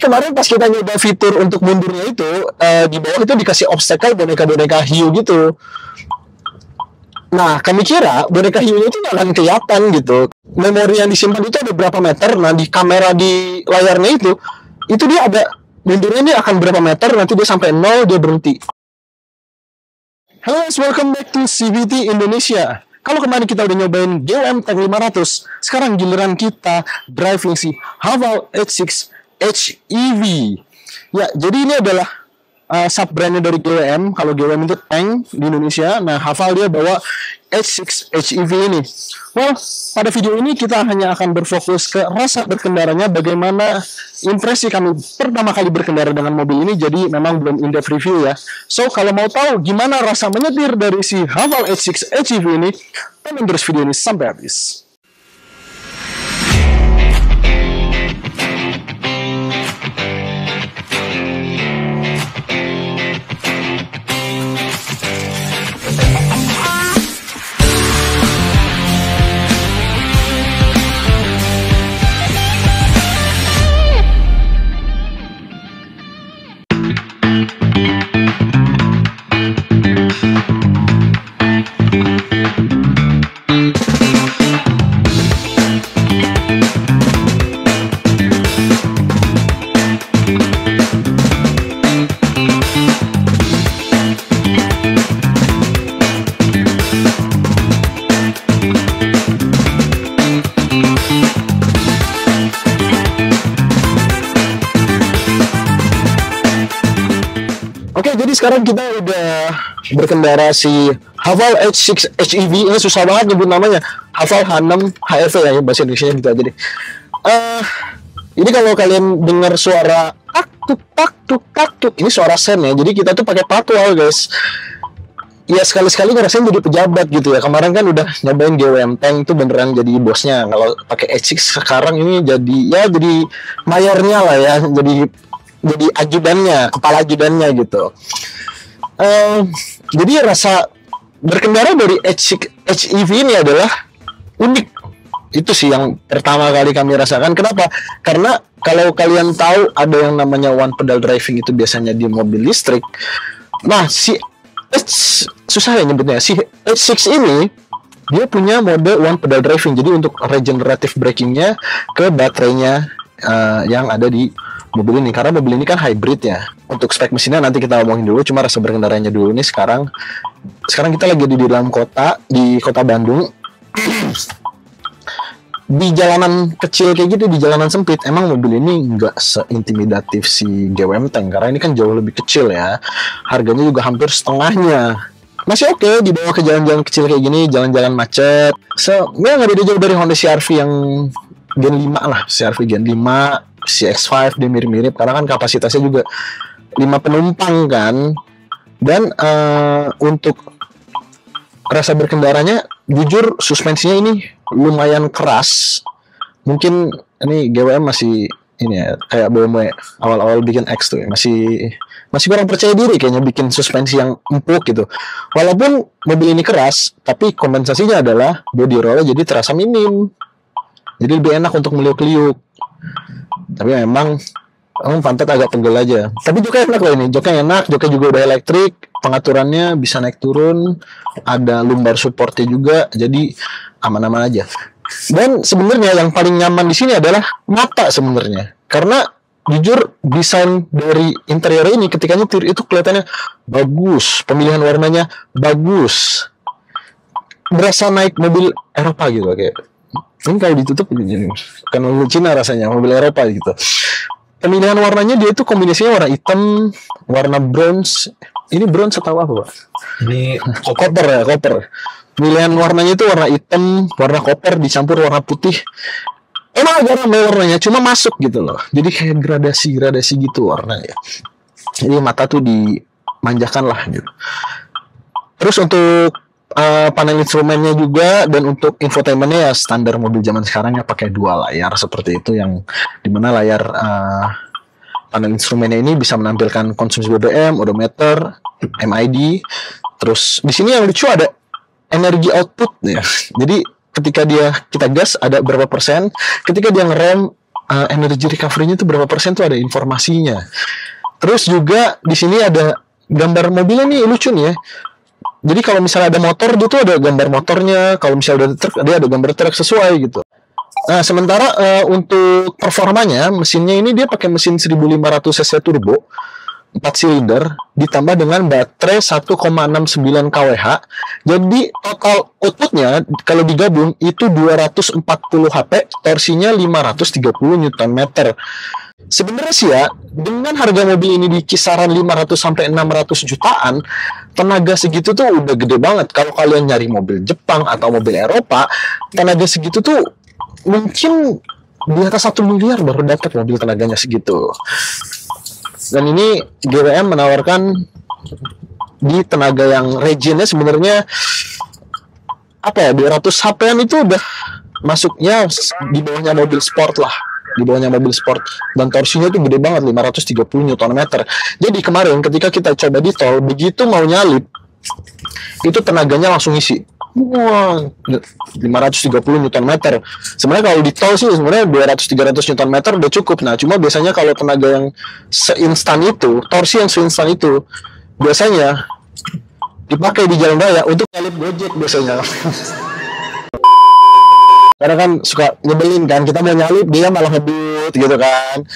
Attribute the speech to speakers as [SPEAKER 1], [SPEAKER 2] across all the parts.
[SPEAKER 1] kemarin pas kita nyoba fitur untuk mundurnya itu, di bawah itu dikasih obstacle boneka-boneka hiu gitu. Nah, kami kira boneka hiunya itu nggak akan kelihatan gitu. Memori yang disimpan itu ada berapa meter. Nah, di kamera di layarnya itu dia ada mundurnya ini akan berapa meter. Nanti dia sampai 0, dia berhenti. Halo guys, welcome back to CVT Indonesia. Kalau kemarin kita udah nyobain GWM Tank 500, sekarang giliran kita driving si Haval H6 HEV. Ya, jadi ini adalah sub-brandnya dari GWM. Kalau GWM itu tank di Indonesia, nah Haval dia bawa H6 HEV ini. Well, pada video ini kita hanya akan berfokus ke rasa berkendaranya, bagaimana impresi kami pertama kali berkendara dengan mobil ini. Jadi memang belum in-depth review ya. So, kalau mau tahu gimana rasa menyetir dari si Haval H6 HEV ini, tonton terus video ini sampai habis. Oke, jadi sekarang kita udah berkendara si Haval H6 HEV. Ini susah banget nyebut namanya. Haval H6 HRV ya, bahasa Indonesia gitu aja deh. Ini kalau kalian dengar suara tak tuk, ini suara sen ya. Jadi kita tuh pakai patwal, guys. Ya sekali-sekali ngerasain jadi pejabat gitu ya. Kemarin kan udah nyobain GWM Tank tuh beneran jadi bosnya. Kalau pakai H6 sekarang ini jadi mayornya lah ya. Jadi ajudannya, kepala ajudannya gitu. Jadi rasa berkendara dari H6 HEV ini adalah unik. Itu sih yang pertama kali kami rasakan. Kenapa? Karena kalau kalian tahu ada yang namanya one pedal driving itu biasanya di mobil listrik. Nah, susah ya nyebutnya. Si H6 ini dia punya mode one pedal driving. Jadi untuk regenerative brakingnya ke baterainya yang ada di mobil ini, karena mobil ini kan hybrid ya. Untuk spek mesinnya nanti kita ngomongin dulu, cuma rasa berkendaranya dulu nih. Sekarang kita lagi di dalam kota, di kota Bandung. Di jalanan kecil kayak gitu, di jalanan sempit, emang mobil ini nggak seintimidatif si GWM Tank, karena ini kan jauh lebih kecil ya. Harganya juga hampir setengahnya. Masih oke dibawa ke jalan-jalan kecil kayak gini, jalan-jalan macet. Ya nggak beda jauh dari Honda CR-V yang Gen 5 lah. CR-V Gen 5, CX-5 dia mirip-mirip, karena kan kapasitasnya juga 5 penumpang kan. Dan untuk rasa berkendaranya, jujur suspensinya ini lumayan keras. Mungkin ini GWM masih ini ya, kayak BMW awal-awal bikin X tuh ya, masih kurang percaya diri kayaknya bikin suspensi yang empuk gitu. Walaupun mobil ini keras, tapi kompensasinya adalah body rollnya jadi terasa minim. Jadi lebih enak untuk meliuk-liuk. Tapi memang pantat agak pegel aja. Tapi joknya enak loh ini. Joknya enak, joknya juga udah elektrik, pengaturannya bisa naik turun, ada lumbar supportnya juga, jadi aman-aman aja. Dan sebenarnya yang paling nyaman di sini adalah mata sebenarnya. Karena jujur desain dari interior ini ketika nyetir itu kelihatannya bagus, pemilihan warnanya bagus. Berasa naik mobil Eropa gitu kayak. Ini kalau ditutup kan mobil Cina rasanya, mobil Eropa gitu. Pemilihan warnanya dia itu kombinasinya warna hitam, warna bronze. Ini bronze atau apa, Pak?
[SPEAKER 2] Ini
[SPEAKER 1] copper ya, copper. Pemilihan warnanya itu warna hitam, warna copper dicampur warna putih. Emang agak ramai warnanya, cuma masuk gitu loh. Jadi kayak gradasi gitu warnanya. Jadi mata tuh dimanjakan lah gitu. Terus untuk panel instrumennya juga, dan untuk infotainmentnya ya standar mobil zaman sekarang ya, pakai 2 layar seperti itu, yang dimana layar panel instrumennya ini bisa menampilkan konsumsi BBM, odometer, MID. Terus di sini yang lucu ada energi output ya. Jadi ketika kita gas ada berapa persen, ketika dia ngerem energy recovery-nya itu berapa persen tuh ada informasinya. Terus juga di sini ada gambar mobilnya nih, lucu nih ya. Jadi kalau misalnya ada motor, dia tuh ada gambar motornya. Kalau misalnya ada truk, dia ada gambar truk sesuai gitu. Nah, sementara untuk performanya, mesinnya ini dia pakai mesin 1500 cc turbo, 4 silinder, ditambah dengan baterai 1,69 kWh. Jadi total outputnya kalau digabung itu 240 HP, torsinya 530 Nm. Sebenarnya sih ya, dengan harga mobil ini di kisaran 500 sampai 600 jutaan, tenaga segitu tuh udah gede banget. Kalau kalian nyari mobil Jepang atau mobil Eropa, tenaga segitu tuh mungkin di atas 1 miliar baru dapat mobil tenaganya segitu. Dan ini GWM menawarkan di tenaga yang regionnya sebenarnya apa ya, 200 HP-an itu udah masuknya di bawahnya mobil sport lah. Di bawahnya mobil sport, dan torsinya itu gede banget, 530 Nm. Jadi kemarin ketika kita coba di tol, begitu mau nyalip itu tenaganya langsung isi. Wah, 530 Nm. Sebenarnya kalau di tol sih sebenarnya 200-300 Nm udah cukup. Nah, cuma biasanya kalau tenaga yang seinstan itu, torsi yang seinstan itu biasanya dipakai di jalan raya untuk nyalip Gojek biasanya. Karena kan suka nyebelin kan, kita mau nyalip dia malah ngebut gitu kan,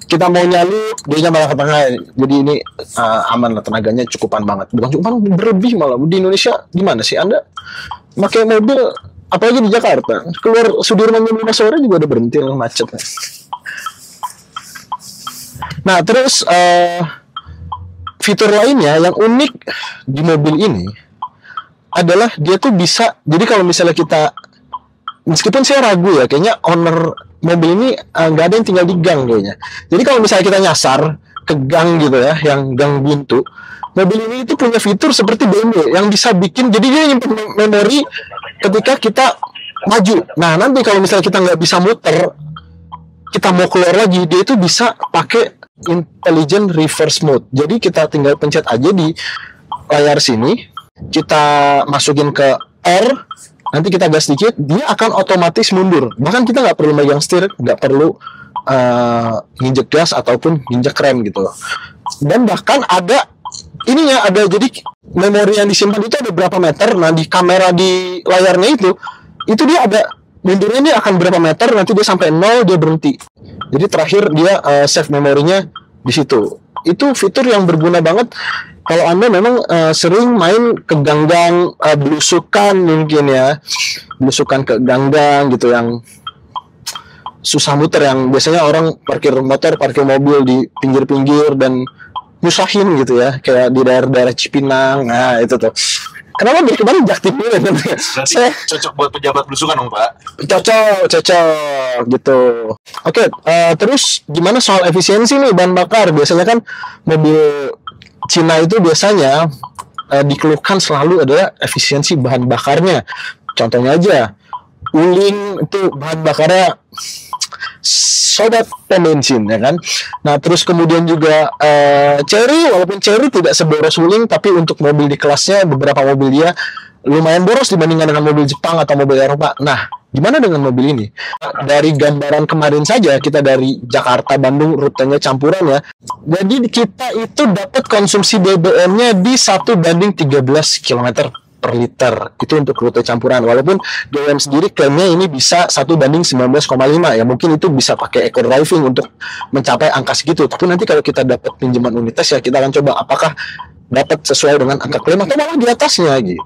[SPEAKER 1] kita mau nyalip dia malah ke tengah. Jadi ini aman lah, tenaganya cukupan banget, bukan cukupan, berlebih malah. Di Indonesia gimana sih Anda pakai mobil, apalagi di Jakarta, keluar Sudirman jam 5 sore juga udah berhenti lah macet. Nah terus fitur lainnya yang unik di mobil ini adalah dia tuh bisa, jadi kalau misalnya kita, meskipun saya ragu ya, kayaknya owner mobil ini nggak ada yang tinggal di gang kayaknya. Jadi kalau misalnya kita nyasar ke gang gitu ya, yang gang buntu, mobil ini itu punya fitur seperti BMW yang bisa bikin, jadi dia nyimpen memori ketika kita maju. Nah nanti kalau misalnya kita nggak bisa muter, kita mau keluar lagi, dia itu bisa pakai intelligent reverse mode. Jadi kita tinggal pencet aja di layar sini, kita masukin ke R, nanti kita gas dikit, dia akan otomatis mundur. Bahkan kita nggak perlu megang setir, nggak perlu nginjek gas ataupun nginjek rem gitu. Dan bahkan ada ininya, ada jadi memori yang disimpan itu ada berapa meter. Nah di kamera di layarnya itu dia ada mundurnya, ini akan berapa meter, nanti dia sampai 0 dia berhenti. Jadi terakhir dia save memorinya di situ. Itu fitur yang berguna banget kalau Anda memang sering main ke gang-gang, belusukan mungkin ya, belusukan ke gang-gang gitu yang susah muter, yang biasanya orang parkir motor, parkir mobil di pinggir-pinggir dan nyusahin gitu ya, kayak di daerah-daerah Cipinang. Nah itu tuh. Kenapa dari kemarin Jaktim dulu ya? Saya
[SPEAKER 2] cocok buat pejabat belusukan dong Pak.
[SPEAKER 1] Cocok gitu. Oke, terus gimana soal efisiensi nih bahan bakar? Biasanya kan mobil Cina itu biasanya dikeluhkan selalu adalah efisiensi bahan bakarnya. Contohnya aja, Wuling itu bahan bakarnya sobat pom bensin ya kan. Nah terus kemudian juga Chery, walaupun Chery tidak seboros Wuling, tapi untuk mobil di kelasnya, beberapa mobil dia lumayan boros dibandingkan dengan mobil Jepang atau mobil Eropa. Nah gimana dengan mobil ini? Dari gambaran kemarin saja, kita dari Jakarta Bandung rutenya campuran ya. Jadi kita itu dapat konsumsi BBM-nya di 1:13 km per liter. Itu untuk rute campuran. Walaupun GWM sendiri klaimnya ini bisa 1:19,5 ya. Mungkin itu bisa pakai eco driving untuk mencapai angka segitu. Tapi nanti kalau kita dapat pinjaman unitas ya, kita akan coba apakah dapat sesuai dengan angka klaim atau malah di atasnya gitu.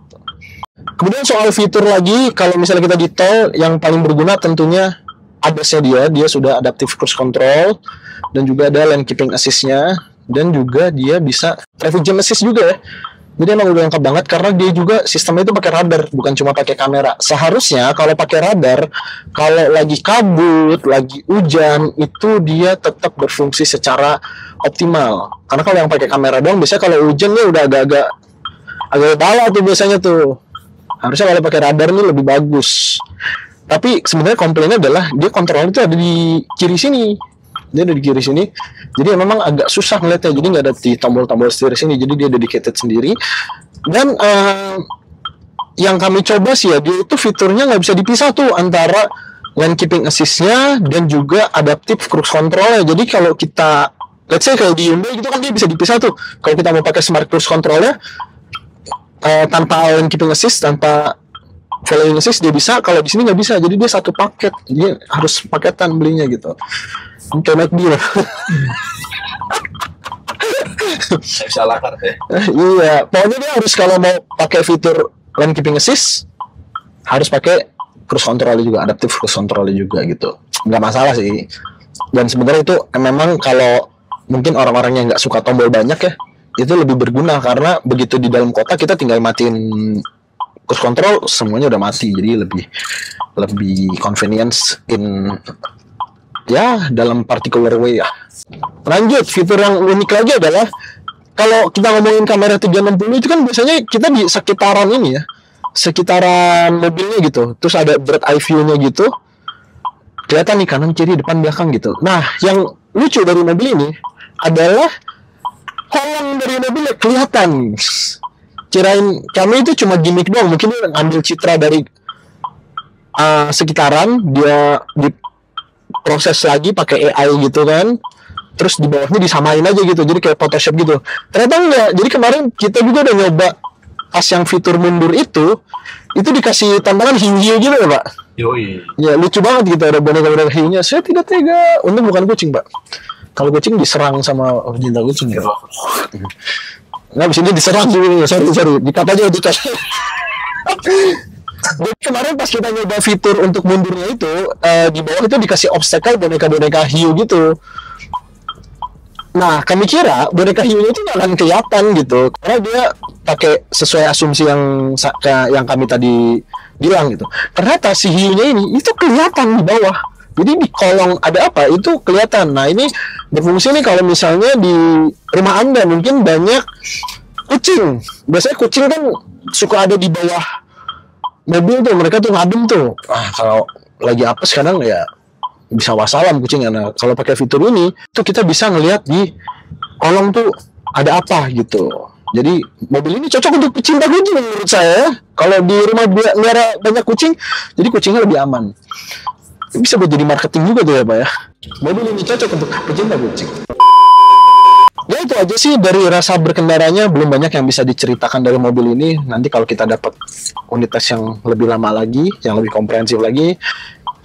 [SPEAKER 1] Kemudian soal fitur lagi, kalau misalnya kita di tol, yang paling berguna tentunya ADAS-nya dia sudah adaptive cruise control, dan juga ada lane keeping assist-nya, dan juga dia bisa traffic jam assist juga ya. Jadi emang udah lengkap banget, karena dia juga sistemnya itu pakai radar, bukan cuma pakai kamera. Seharusnya kalau pakai radar, kalau lagi kabut, lagi hujan, itu dia tetap berfungsi secara optimal. Karena kalau yang pakai kamera doang, biasanya kalau hujan dia udah agak bala tuh biasanya tuh. Harusnya kalau pakai radar ini lebih bagus. Tapi sebenarnya komplainnya adalah dia kontrolnya itu ada di kiri sini. Dia ada di kiri sini. Jadi memang agak susah ngeliatnya. Jadi nggak ada di tombol-tombol setir sini. Jadi dia dedicated sendiri. Dan yang kami coba sih ya, dia itu fiturnya nggak bisa dipisah tuh antara lane keeping assist-nya dan juga adaptive cruise control-nya. Jadi kalau kita let's say kayak di Hyundai gitu kan dia bisa dipisah tuh. Kalau kita mau pakai smart cruise control-nya tanpa lane keeping assist, tanpa following assist dia bisa. Kalau di sini nggak bisa, jadi dia satu paket. Dia harus paketan belinya gitu. Kayak McD lah.
[SPEAKER 2] Saya bisa lakar ya.
[SPEAKER 1] Iya, pokoknya dia harus kalau mau pakai fitur lane keeping assist harus pakai cruise control juga, adaptive cruise control juga gitu. Nggak masalah sih. Dan sebenarnya itu memang kalau mungkin orang-orang yang nggak suka tombol banyak ya, itu lebih berguna karena begitu di dalam kota kita tinggal matiin cruise control semuanya udah mati, jadi lebih convenience in ya dalam particular way ya. Lanjut, fitur yang unik lagi adalah kalau kita ngomongin kamera 360 itu kan biasanya kita di sekitaran ini ya, sekitaran mobilnya gitu, terus ada bird eye view-nya gitu, kelihatan nih kanan kiri depan belakang gitu. Nah yang lucu dari mobil ini adalah kolong dari mobilnya kelihatan. Kirain kami itu cuma gimmick doang, mungkin dia ngambil citra dari sekitaran, dia diproses lagi pakai AI gitu kan, terus di bawahnya disamain aja gitu, jadi kayak Photoshop gitu. Ternyata enggak. Jadi kemarin kita juga udah nyoba pas yang fitur mundur itu dikasih tambahan hiu-hiu gitu ya Pak.
[SPEAKER 2] Yoi.
[SPEAKER 1] Ya lucu banget gitu, ada boneka-boneka hiunya. Saya tidak tega. Untung bukan kucing Pak. Kalau kucing diserang sama pecinta kucing ya. Nggak, bisa dia diserang juga. Sorry. Dikat aja, dikat. Jadi kemarin pas kita nyoba fitur untuk mundurnya itu, di bawah itu dikasih obstacle boneka-boneka hiu gitu. Nah, kami kira boneka hiunya itu nggak akan kelihatan gitu, karena dia pakai sesuai asumsi yang kami tadi bilang gitu. Ternyata si hiunya ini itu kelihatan di bawah. Jadi di kolong ada apa itu kelihatan. Nah ini berfungsi nih kalau misalnya di rumah Anda mungkin banyak kucing. Biasanya kucing kan suka ada di bawah mobil tuh, mereka tuh ngadem tuh. Kalau lagi apes kadang ya bisa wassalam kucingnya. Nah kalau pakai fitur ini tuh kita bisa ngelihat di kolong tuh ada apa gitu. Jadi mobil ini cocok untuk pecinta kucing menurut saya. Kalau di rumah biara banyak kucing, jadi kucingnya lebih aman. Bisa buat jadi marketing juga tuh ya Pak ya. Mobil ini cocok untuk pecinta kucing. Ya itu aja sih dari rasa berkendaranya, belum banyak yang bisa diceritakan dari mobil ini. Nanti kalau kita dapat unit tes yang lebih lama lagi, yang lebih komprehensif lagi,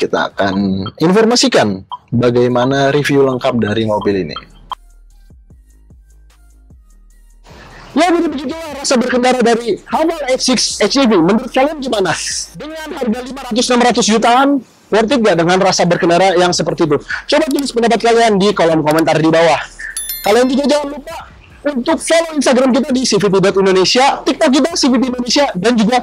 [SPEAKER 1] kita akan informasikan bagaimana review lengkap dari mobil ini. Ya begitulah rasa berkendara dari Haval H6 HEV. Menurut kalian gimana? Dengan harga 500-600 jutaan, worth it gak dengan rasa berkendara yang seperti itu? Coba tulis pendapat kalian di kolom komentar di bawah. Kalian juga jangan lupa untuk follow Instagram kita di cvt.indonesia, TikTok kita CVT Indonesia, dan juga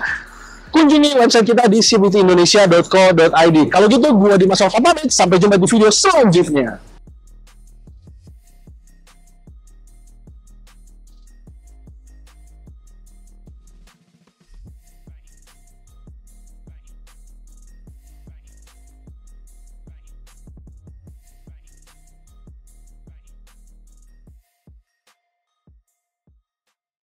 [SPEAKER 1] kunjungi website kita di cvtindonesia.co.id. Kalau gitu, gua Dimas Alfa pamit. Sampai jumpa di video selanjutnya.